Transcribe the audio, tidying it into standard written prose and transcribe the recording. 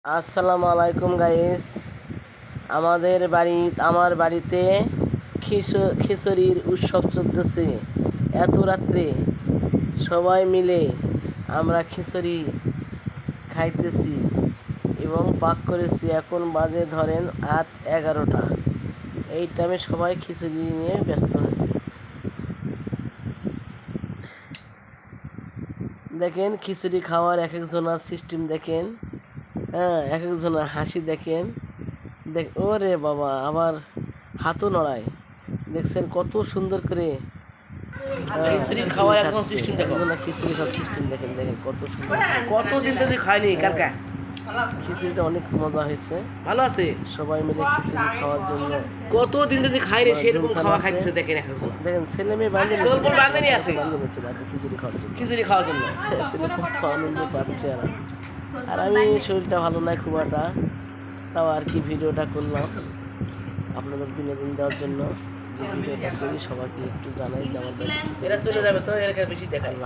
আসসালামু আলাইকুম গাইস। আমার বাড়িতে খিচুড়ির উৎসব চলতেছে। এত রাত্রে সবাই মিলে আমরা খিচুড়ি খাইতেছি এবং পাক করেছি। এখন বাজে ধরেন রাত 11টা। এই টাইমে সবাই খিচুড়ি নিয়ে ব্যস্ত হয়েছে। দেখেন খিচুড়ি খাওয়ার এক একজনের সিস্টেম দেখেন। হ্যাঁ, এক একজনের হাসি দেখেন। ওরে বাবা, আবার হাতও নড়ায়। দেখছেন কত সুন্দর করে খিচুড়ি খাওয়ার একদম সিস্টেম দেখো। খিচুড়ি খাওয়ার সিস্টেম দেখেন কত সুন্দর। কতদিন থেকে খাইনি কালকা। খিচুড়িটা অনেক মজা হয়েছে। ভালো আছে সবাই মিলে খিচুড়ি খাওয়ার জন্য কতদিন থেকে খাইনি সেরকম খাওয়া খাইতেছে। দেখেন একজন দেখেন ছেলে মেয়ে বান্ধবী আছে ছিল আজকে খিচুড়ি খাওয়ার জন্য। খিচুড়ি খাওয়ার জন্য তিনি কত আনন্দ পাচ্ছে। আর আমি শরীরটা ভালো নাই খুব একটা, তাও আর কি ভিডিওটা করলাম আপনাদের বিনোদন দেওয়ার জন্য। যে ভিডিওটা করি সবাইকে একটু জানাই যে আমাদের এরা চলে যাবে তো এর বেশি দেখায়।